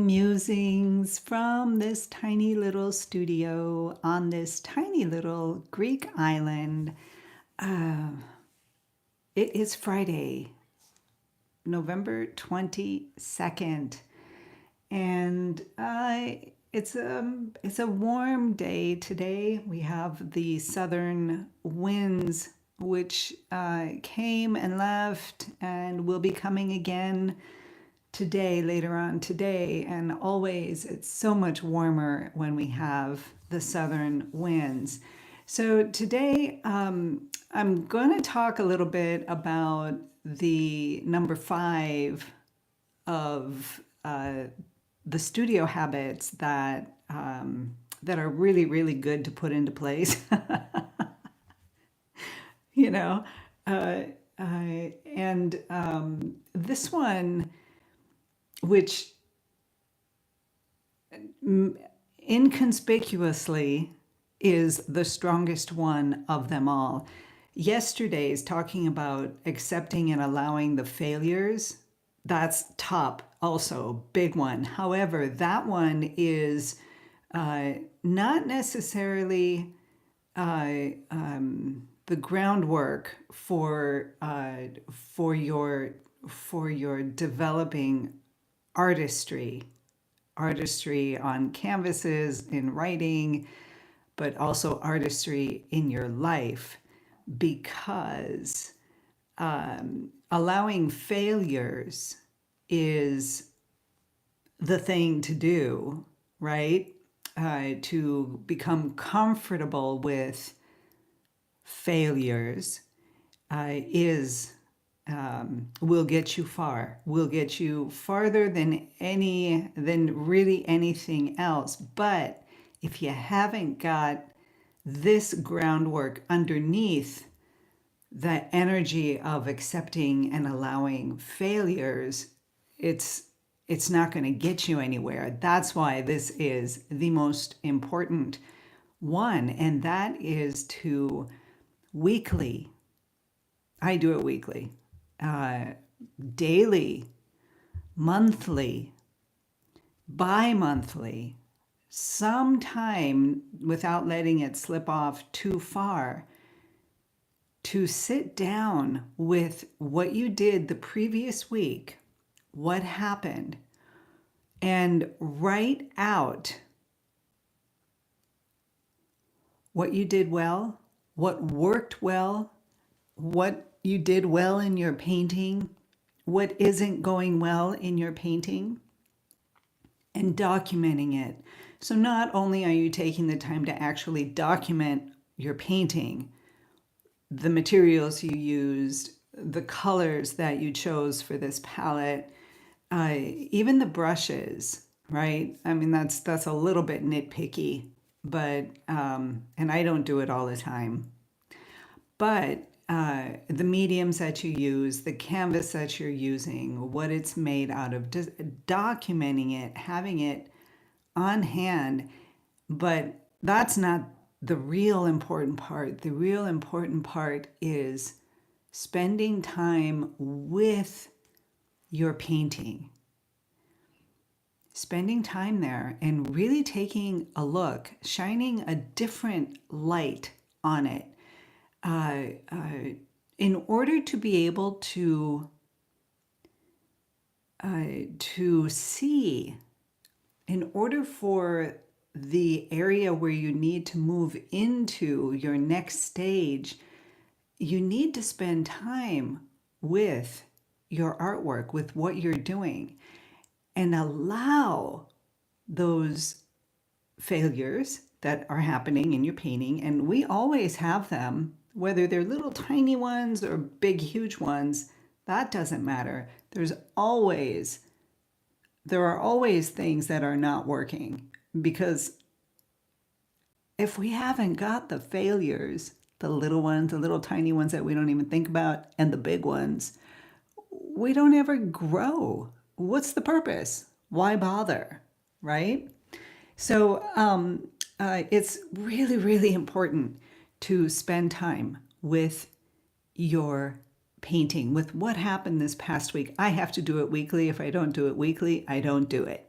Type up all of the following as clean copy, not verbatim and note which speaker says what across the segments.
Speaker 1: musings from this tiny little studio on this tiny little Greek island. Uh, it is Friday, November 22nd, and it's a warm day today. We have the southern winds, which came and left and will be coming again today, later on today, and always it's so much warmer when we have the southern winds. So today I'm going to talk a little bit about the number 5 of the studio habits that that are really, really good to put into place. you know, uh, and this one, which inconspicuously is the strongest one of them all. Yesterday's talking about accepting and allowing the failures, that's top, also big one. However, that one is not necessarily the groundwork for your developing artistry on canvases, in writing, but also artistry in your life, because allowing failures is the thing to do, right? To become comfortable with failures is will get you far. Will get you farther than really anything else. But if you haven't got this groundwork underneath the energy of accepting and allowing failures, it's not going to get you anywhere. That's why this is the most important one, and that is to weekly. I do it weekly. Daily, monthly, bi-monthly, sometime without letting it slip off too far, to sit down with what you did the previous week, what happened, and write out what you did well, what worked well, what you did well in your painting, what isn't going well in your painting, and documenting it. So not only are you taking the time to actually document your painting, the materials you used, the colors that you chose for this palette, even the brushes, right? I mean, that's a little bit nitpicky, but and I don't do it all the time. But the mediums that you use, the canvas that you're using, what it's made out of, just documenting it, having it on hand. But that's not the real important part. The real important part is spending time with your painting. Spending time there and really taking a look, shining a different light on it. In order to be able to see, in order for the area where you need to move into your next stage, you need to spend time with your artwork, with what you're doing, and allow those failures that are happening in your painting. And we always have them, whether they're little tiny ones or big, huge ones, that doesn't matter. There are always things that are not working, because if we haven't got the failures, the little ones, the little tiny ones that we don't even think about, and the big ones, we don't ever grow. What's the purpose? Why bother, right? So it's really, really important to spend time with your painting, with what happened this past week. I have to do it weekly. If I don't do it weekly, I don't do it.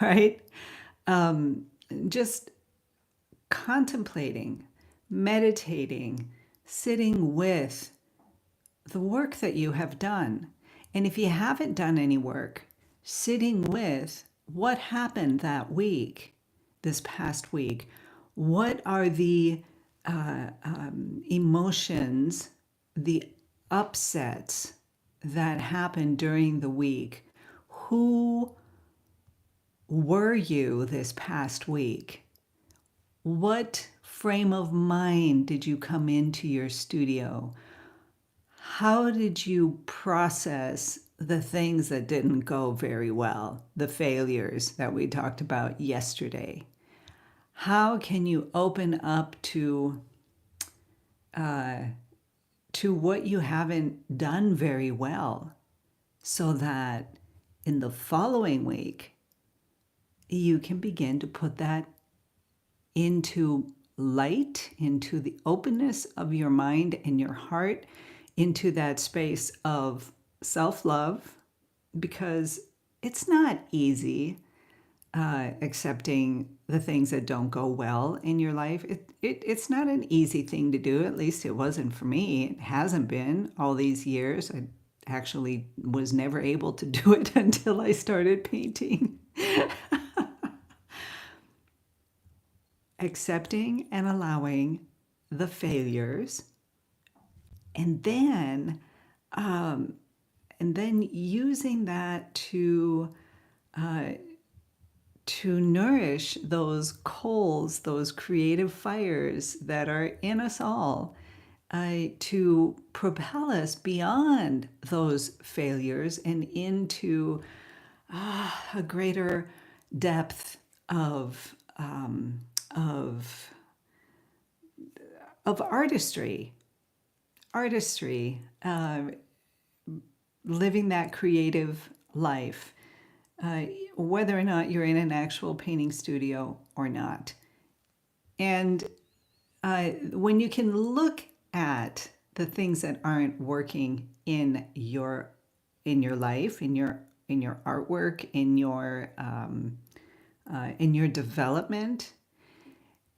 Speaker 1: right? Just contemplating, meditating, sitting with the work that you have done. And if you haven't done any work, sitting with what happened that week, this past week. What are the emotions, the upsets that happened during the week? Who were you this past week? What frame of mind did you come into your studio? How did you process the things that didn't go very well, the failures that we talked about yesterday? How can you open up to what you haven't done very well so that in the following week you can begin to put that into light, into the openness of your mind and your heart, into that space of self-love, because it's not easy accepting the things that don't go well in your life. It's not an easy thing to do. At least it wasn't for me. It hasn't been all these years. I actually was never able to do it until I started painting. Accepting and allowing the failures, and then using that to nourish those coals, those creative fires that are in us all, to propel us beyond those failures and into a greater depth of of artistry, living that creative life, whether or not you're in an actual painting studio or not. And when you can look at the things that aren't working in your life, in your artwork, in your development,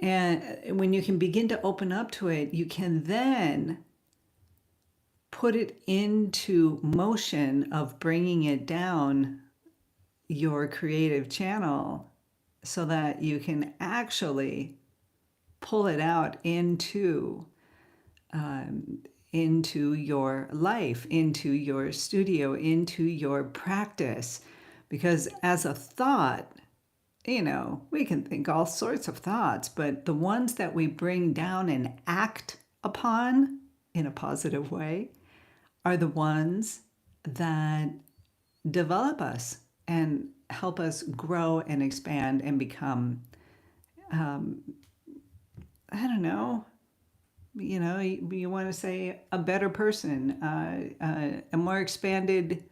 Speaker 1: and when you can begin to open up to it, you can then put it into motion of bringing it down your creative channel so that you can actually pull it out into your life, into your studio, into your practice. Because as a thought, we can think all sorts of thoughts, but the ones that we bring down and act upon in a positive way are the ones that develop us and help us grow and expand and become, I don't know, you want to say a better person, a more expanded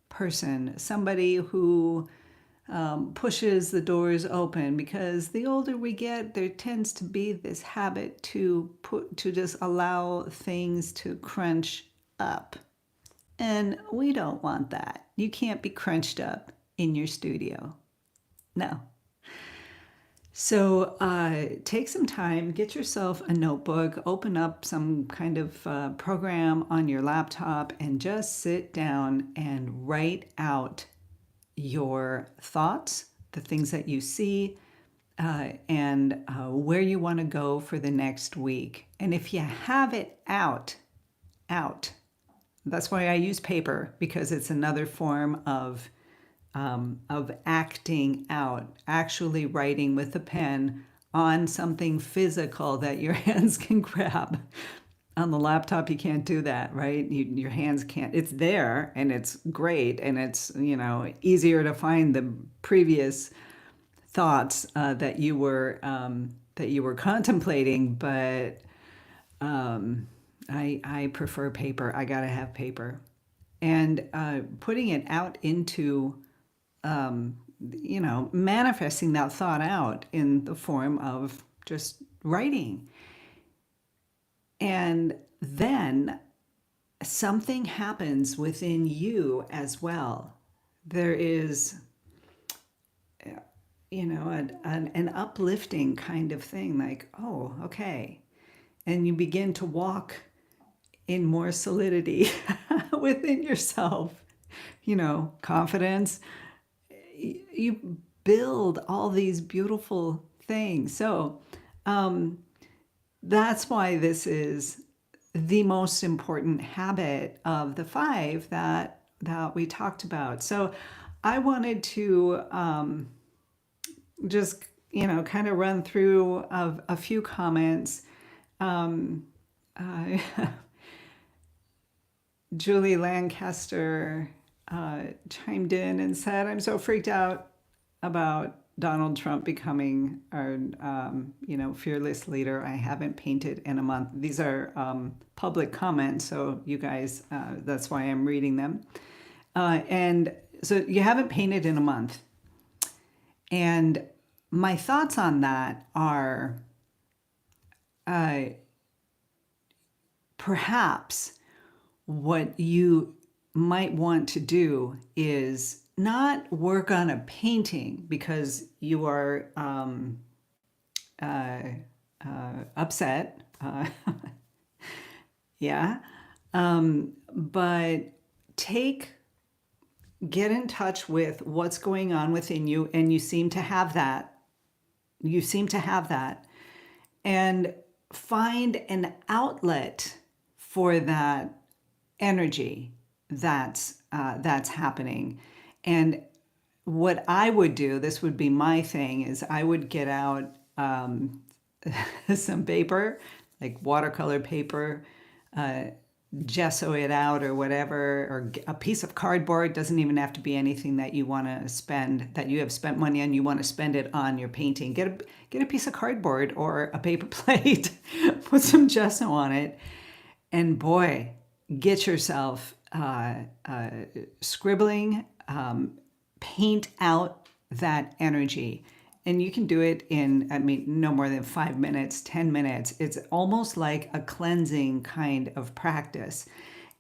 Speaker 1: person, somebody who pushes the doors open, because the older we get, there tends to be this habit to just allow things to crunch up. And we don't want that. You can't be crunched up in your studio. No. So take some time, get yourself a notebook, open up some kind of program on your laptop, and just sit down and write out your thoughts, the things that you see, and where you want to go for the next week. And if you have it out, that's why I use paper, because it's another form of acting out, actually writing with a pen on something physical that your hands can grab. On the laptop, you can't do that, right? Your hands can't. It's there, and it's great, and it's easier to find the previous thoughts that you were contemplating. But I prefer paper. I gotta have paper, and putting it out into manifesting that thought out in the form of just writing. And then something happens within you as well, there is, an uplifting kind of thing, like, oh, okay. And you begin to walk in more solidity within yourself, confidence. You build all these beautiful things. So that's why this is the most important habit of the 5 that we talked about. So I wanted to just kind of run through a few comments. Uh, Julie Lancaster chimed in and said, "I'm so freaked out about Donald Trump becoming our, fearless leader. I haven't painted in a month." These are public comments, so you guys, that's why I'm reading them. And so you haven't painted in a month. And my thoughts on that are perhaps what you might want to do is not work on a painting because you are upset. Yeah. But get in touch with what's going on within you, and you seem to have that. You seem to have that. And find an outlet for that energy that's happening. And what I would do, this would be my thing, is I would get out some paper, like watercolor paper, gesso it out or whatever, or a piece of cardboard. Doesn't even have to be anything that you want to spend, that you have spent money on, you want to spend it on your painting. Get a piece of cardboard or a paper plate, put some gesso on it, and boy, get yourself scribbling, paint out that energy. And you can do it in, no more than 5 minutes, 10 minutes. It's almost like a cleansing kind of practice.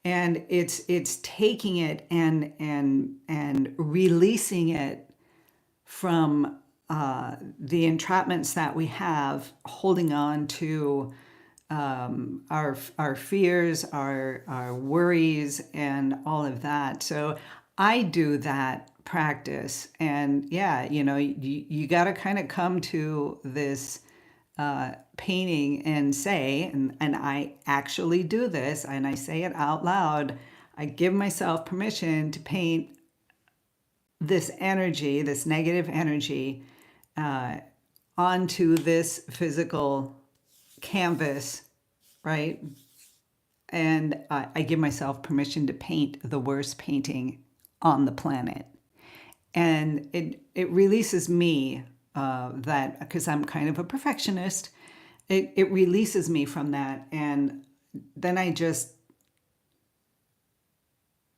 Speaker 1: And it's taking it and releasing it from the entrapments that we have, holding on to our fears, our worries, and all of that. So I do that practice, and yeah, you got to kind of come to this painting and say, and I actually do this, and I say it out loud. I give myself permission to paint this energy, this negative energy, onto this physical canvas, right? And I give myself permission to paint the worst painting on the planet. And it releases me, that, because I'm kind of a perfectionist, it releases me from that. And then I just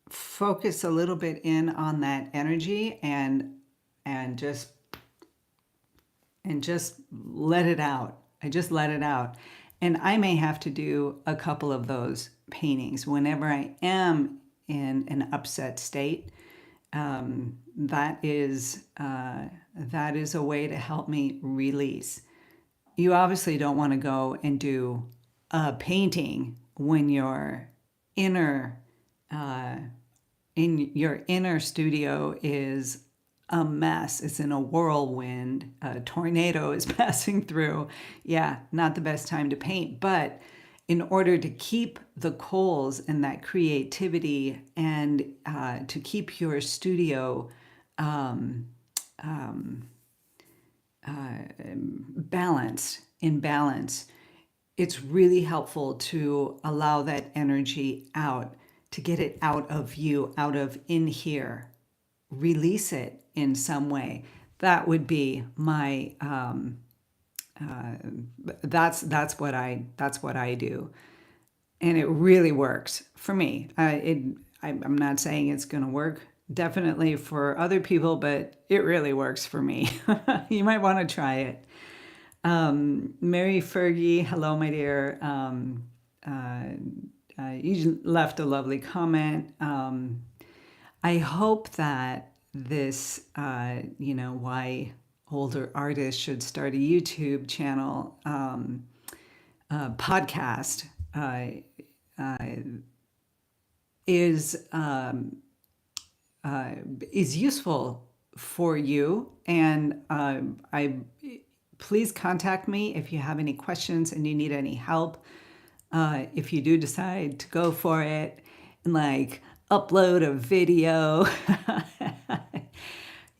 Speaker 1: focus a little bit in on that energy and just let it out. I just let it out. And I may have to do a couple of those paintings whenever I am in an upset state. That is a way to help me release. You obviously don't want to go and do a painting when your inner in your inner studio is a mess. It's in a whirlwind. A tornado is passing through. Yeah, not the best time to paint. But in order to keep the coals and that creativity, and to keep your studio in balance, it's really helpful to allow that energy out, to get it out of you, out of in here, release it in some way. That would be my that's what I do, and it really works for me. I'm not saying it's going to work definitely for other people, but it really works for me. You might want to try it. Mary Fergie, hello, my dear. You left a lovely comment. I hope that this, why older artists should start a YouTube channel, podcast, uh, is is useful for you. And I please contact me if you have any questions and you need any help. If you do decide to go for it and like upload a video.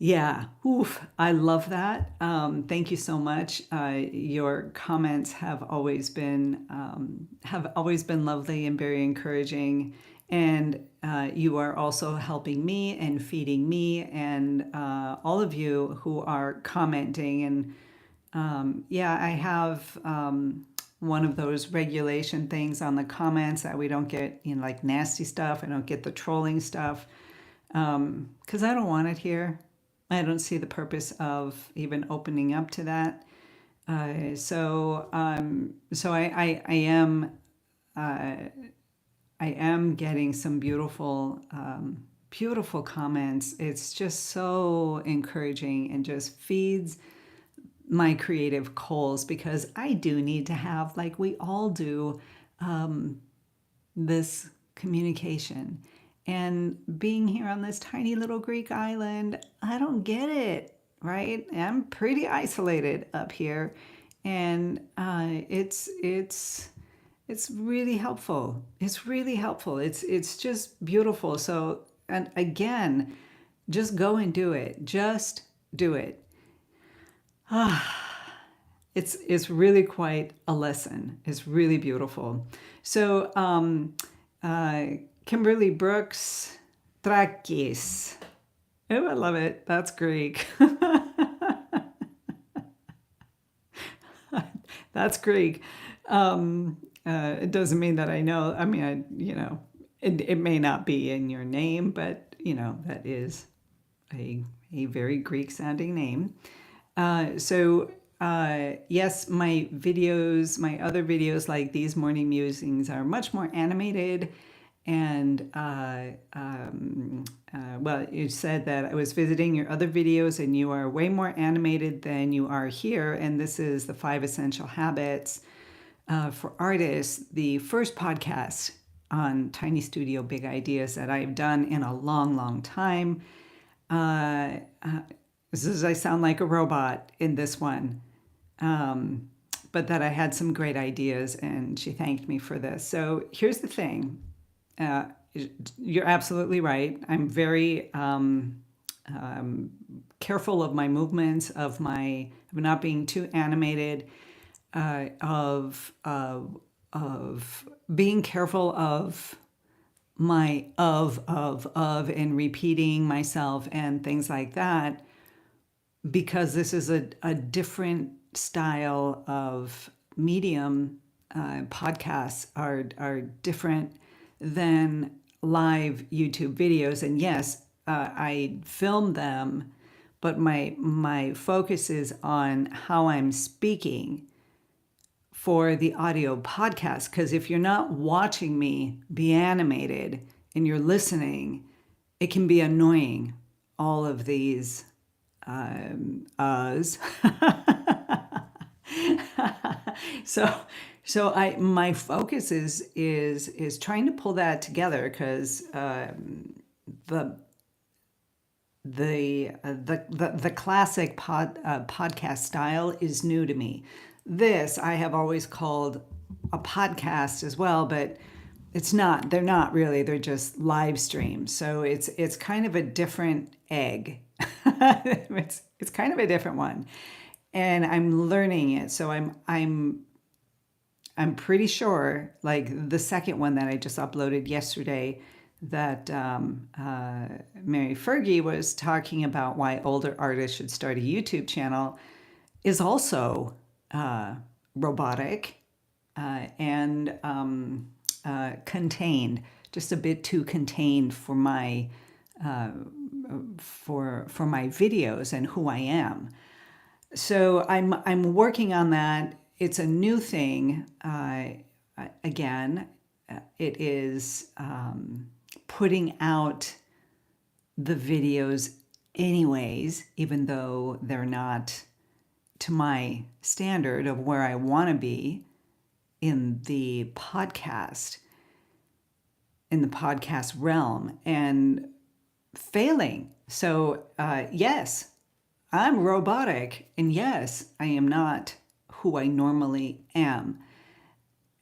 Speaker 1: Yeah, oof, I love that. Thank you so much. Your comments have always been lovely and very encouraging, and you are also helping me and feeding me, and all of you who are commenting. And yeah, I have one of those regulation things on the comments that we don't get, like nasty stuff. I don't get the trolling stuff because I don't want it here. I don't see the purpose of even opening up to that. So I am getting some beautiful, beautiful comments. It's just so encouraging and just feeds my creative coals, because I do need to have, like we all do, this communication. And being here on this tiny little Greek island, I don't get it, right? I'm pretty isolated up here, and it's really helpful. It's really helpful. It's just beautiful. So, and again, just go and do it. Just do it. It's really quite a lesson. It's really beautiful. So, Kimberly Brooks, Trakis. Oh, I love it. That's Greek. That's Greek. It doesn't mean that I know. I mean, it may not be in your name, but that is a very Greek sounding name. Yes, my other videos like these morning musings are much more animated. And well, you said that I was visiting your other videos and you are way more animated than you are here. And this is the 5 Essential Habits for Artists, the first podcast on Tiny Studio Big Ideas that I've done in a long, long time. I sound like a robot in this one. But that I had some great ideas, and she thanked me for this. So here's the thing. You're absolutely right. I'm very careful of my movements, of not being too animated, of being careful of my and repeating myself and things like that, because this is a different style of medium. Podcasts are different than live YouTube videos. And yes, I film them, but my focus is on how I'm speaking for the audio podcast. Because if you're not watching me be animated and you're listening, it can be annoying. All of these uhs. So my focus is trying to pull that together, because the classic podcast style is new to me. This I have always called a podcast as well, but it's not. They're not really. They're just live streams. So it's kind of a different egg. It's kind of a different one, and I'm learning it. So I'm pretty sure, like the second one that I just uploaded yesterday, that Mary Fergie was talking about why older artists should start a YouTube channel, is also robotic and contained, just a bit too contained for my for my videos and who I am. So I'm working on that. It's a new thing. Again, it is putting out the videos anyways, even though they're not to my standard of where I want to be in the podcast, realm, and failing. So, yes, I'm robotic, and yes, I am not who I normally am.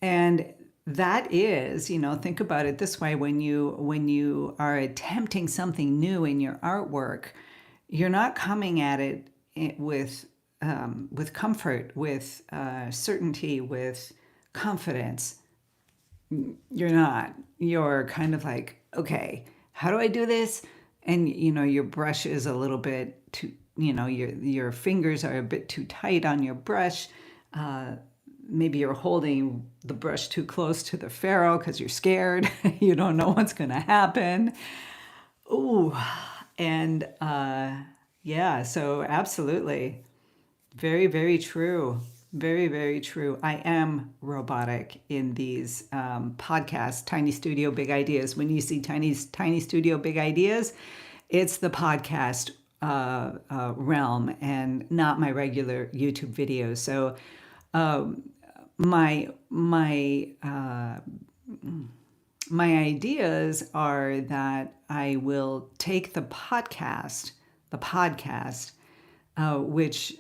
Speaker 1: And that is, think about it this way: when you are attempting something new in your artwork, you're not coming at it with comfort, with certainty, with confidence. You're not. You're kind of like, okay, how do I do this? And your brush is a little bit too, your fingers are a bit too tight on your brush. Uh, Maybe you're holding the brush too close to the ferrule because you're scared. You don't know what's going to happen. Ooh, and yeah, so absolutely. Very, very true. Very, very true. I am robotic in these podcasts, Tiny Studio Big Ideas. When you see Tiny Studio Big Ideas, it's the podcast realm and not my regular YouTube videos. So my my my ideas are that I will take the podcast, which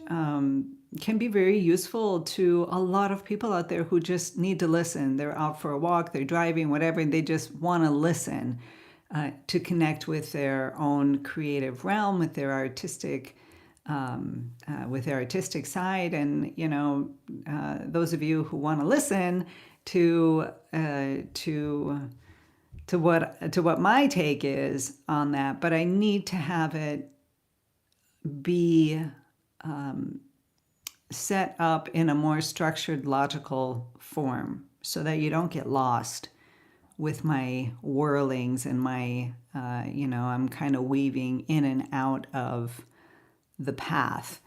Speaker 1: can be very useful to a lot of people out there who just need to listen. They're out for a walk, they're driving, whatever, and they just want to listen to connect with their own creative realm, with their artistic side. And those of you who want to listen to what my take is on that, but I need to have it be set up in a more structured, logical form so that you don't get lost with my whirlings and my, I'm kind of weaving in and out of the path.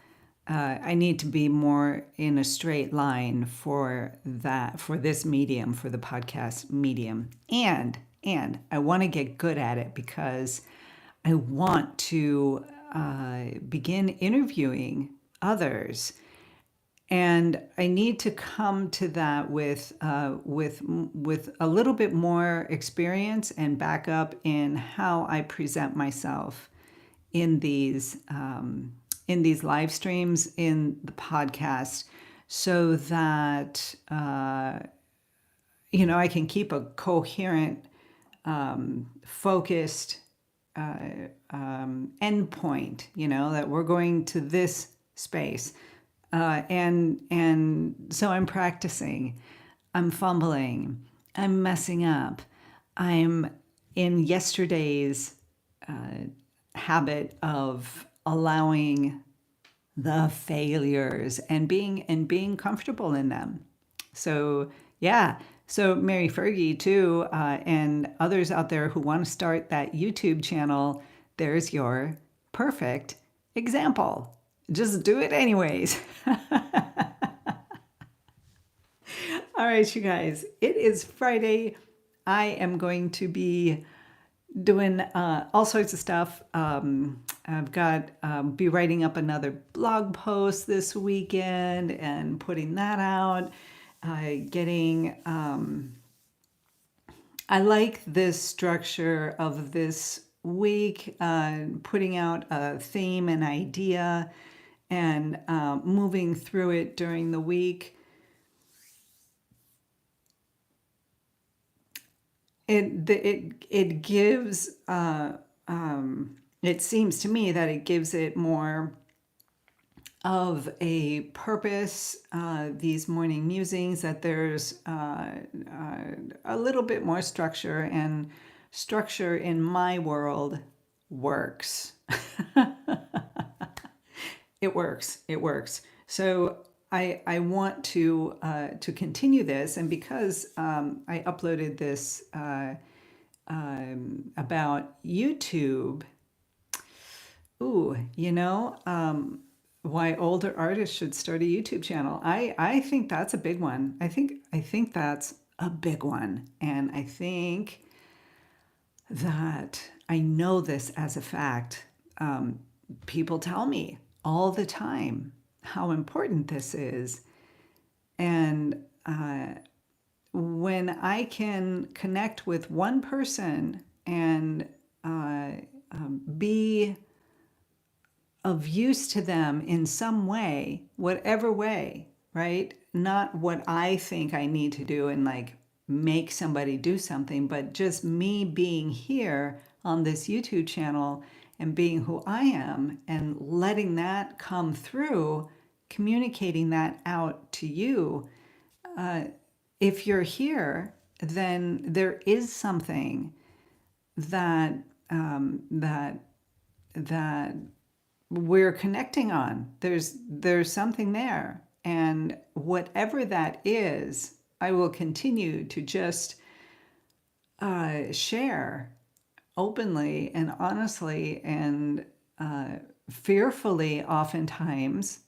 Speaker 1: I need to be more in a straight line for this medium, for the podcast medium. And I want to get good at it because I want to begin interviewing others. And I need to come to that with a little bit more experience and backup in how I present myself in these live streams, in the podcast, so that I can keep a coherent, focused endpoint. That we're going to this space. And so I'm practicing, I'm fumbling, I'm messing up, I'm in yesterday's habit of allowing the failures and being comfortable in them. So yeah, so Mary Fergie too, and others out there who want to start that YouTube channel, there's your perfect example. Just do it anyways. All right, you guys, it is Friday. I am going to be doing all sorts of stuff. I've got be writing up another blog post this weekend and putting that out. I like this structure of this week, putting out a theme, an idea, and moving through it during the week. It gives, it seems to me that it gives it more of a purpose, these morning musings, that there's a little bit more structure, and structure in my world works. It works. So I want to continue this, and because I uploaded this about YouTube. Ooh, why older artists should start a YouTube channel. I think that's a big one. I think that's a big one, and I think that I know this as a fact. people tell me all the time how important this is. And when I can connect with one person and be of use to them in some way, whatever way, right? Not what I think I need to do and like make somebody do something, but just me being here on this YouTube channel and being who I am and letting that come through, communicating that out to you. If you're here, then there is something that that we're connecting on. There's something there, and whatever that is, I will continue to just share openly and honestly and fearfully, oftentimes,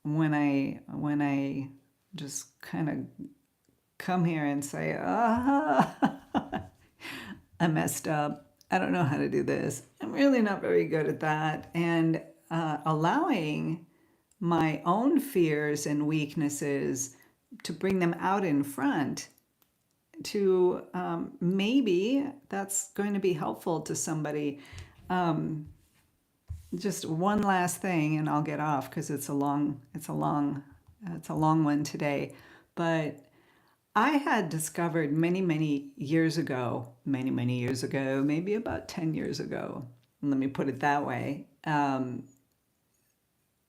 Speaker 1: when I just kind of come here and say, I messed up. I don't know how to do this. I'm really not very good at that. And allowing my own fears and weaknesses to bring them out in front to maybe that's going to be helpful to somebody. Just one last thing and I'll get off because it's a long one today. But I had discovered many years ago, maybe about 10 years ago, let me put it that way,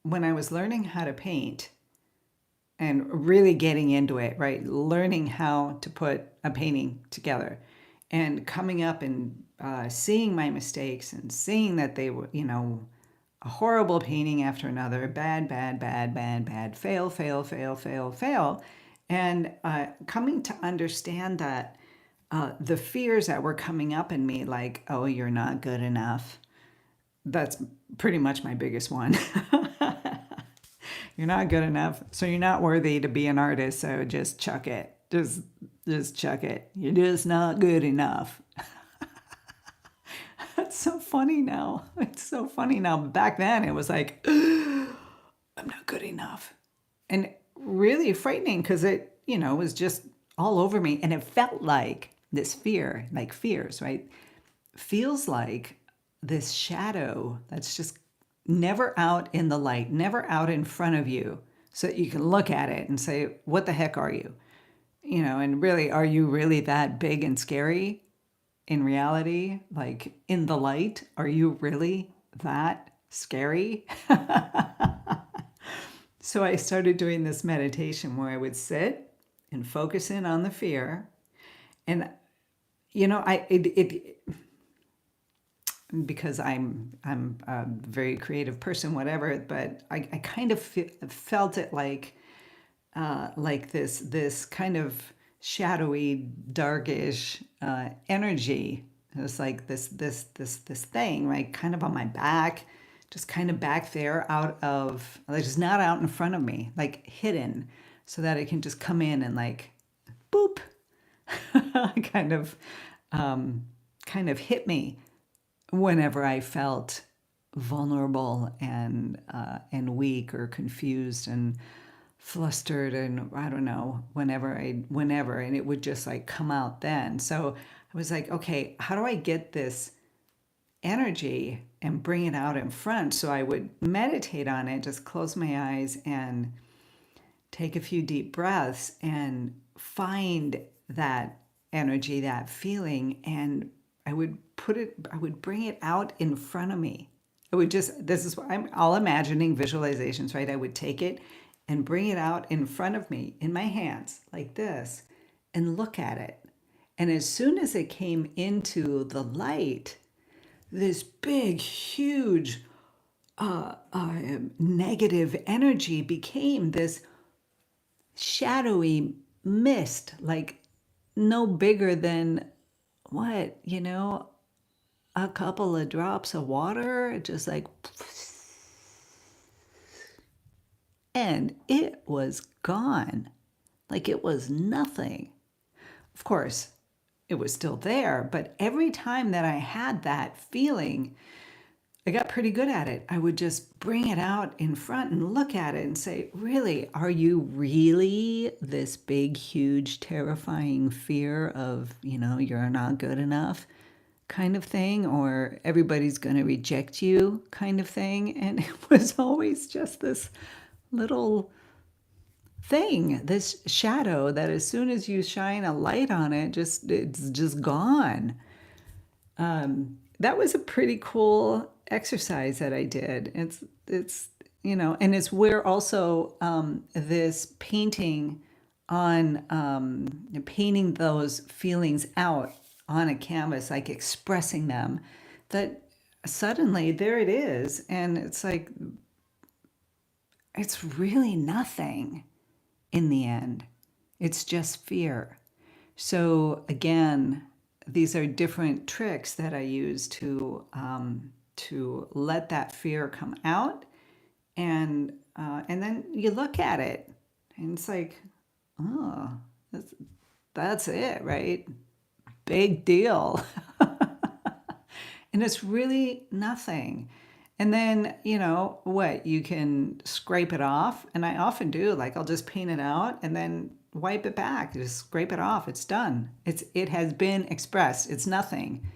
Speaker 1: when I was learning how to paint and really getting into it, right? Learning how to put a painting together and coming up and seeing my mistakes and seeing that they were, a horrible painting after another, bad, fail. And coming to understand that the fears that were coming up in me, like, oh, you're not good enough. That's pretty much my biggest one. You're not good enough, so you're not worthy to be an artist, so just chuck it. Just chuck it. You're just not good enough. That's so funny now. It's so funny now. Back then, it was like, I'm not good enough. And really frightening because it, was just all over me. And it felt like this fear, like fears, right? Feels like this shadow that's just never out in the light, never out in front of you so that you can look at it and say, what the heck are you? And really, are you really that big and scary in reality? Like in the light, are you really that scary? So I started doing this meditation where I would sit and focus in on the fear. And, because I'm a very creative person, whatever, but I kind of felt it like this kind of shadowy, darkish energy. It was like this thing, right, kind of on my back, just kind of back there, out of, like, just not out in front of me, like hidden, so that it can just come in and like, boop, kind of hit me whenever I felt vulnerable and weak or confused and flustered, and I don't know, whenever, and it would just like come out then. So I was like, okay, how do I get this energy and bring it out in front? So I would meditate on it, just close my eyes and take a few deep breaths and find that energy, that feeling, and I would bring it out in front of me. I would just, this is what I'm all imagining visualizations, right? I would take it and bring it out in front of me in my hands like this and look at it. And as soon as it came into the light, this big, huge negative energy became this shadowy mist, like no bigger than what, a couple of drops of water, just like, and it was gone. Like it was nothing. Of course, it was still there, but every time that I had that feeling, I got pretty good at it. I would just bring it out in front and look at it and say, really, are you really this big, huge, terrifying fear of, you're not good enough kind of thing, or everybody's going to reject you kind of thing? And it was always just this little thing, this shadow that as soon as you shine a light on it, it's just gone. That was a pretty cool exercise that I did. It's and it's where also this painting on painting those feelings out on a canvas, like expressing them, that suddenly there it is, and it's like it's really nothing in the end. It's just fear. So again, these are different tricks that I use to let that fear come out, and then you look at it, and it's like, oh, that's it, right? Big deal. And it's really nothing. And then, what, you can scrape it off. And I often do, like I'll just paint it out and then wipe it back, just scrape it off. It's done. It has been expressed. It's nothing.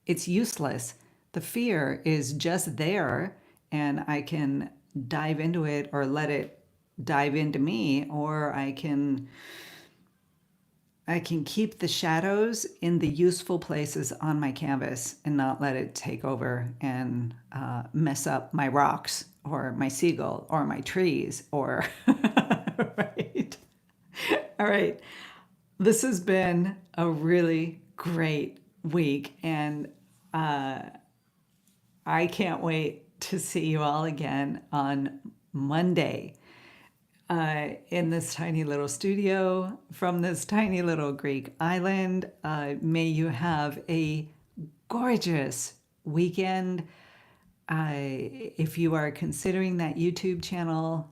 Speaker 1: It's useless. The fear is just there, and I can dive into it or let it dive into me, or I can keep the shadows in the useful places on my canvas and not let it take over and mess up my rocks or my seagull or my trees or, right? All right. This has been a really great week, and I can't wait to see you all again on Monday. In this tiny little studio from this tiny little Greek island. May you have a gorgeous weekend. If you are considering that YouTube channel,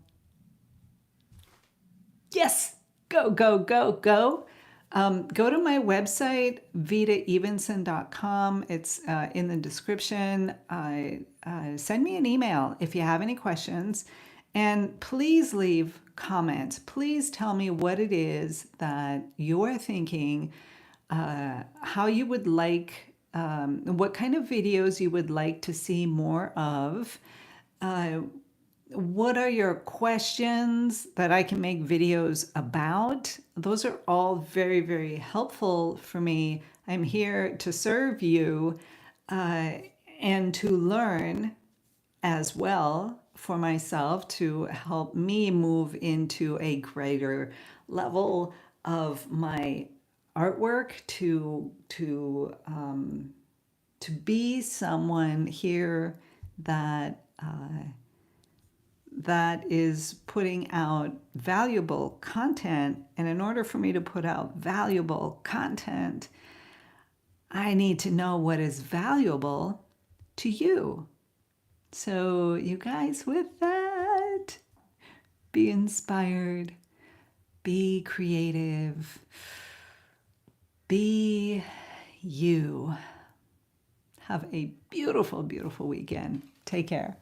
Speaker 1: yes, go, go, go, go. Go to my website, vitaevenson.com. It's in the description. Send me an email if you have any questions. And please leave comments. Please tell me what it is that you're thinking, how you would like, what kind of videos you would like to see more of. What are your questions that I can make videos about? Those are all very, very helpful for me. I'm here to serve you and to learn as well for myself, to help me move into a greater level of my artwork, to be someone here that that is putting out valuable content. And in order for me to put out valuable content, I need to know what is valuable to you. So you guys, with that, be inspired, be creative, be you. Have a beautiful, beautiful weekend. Take care.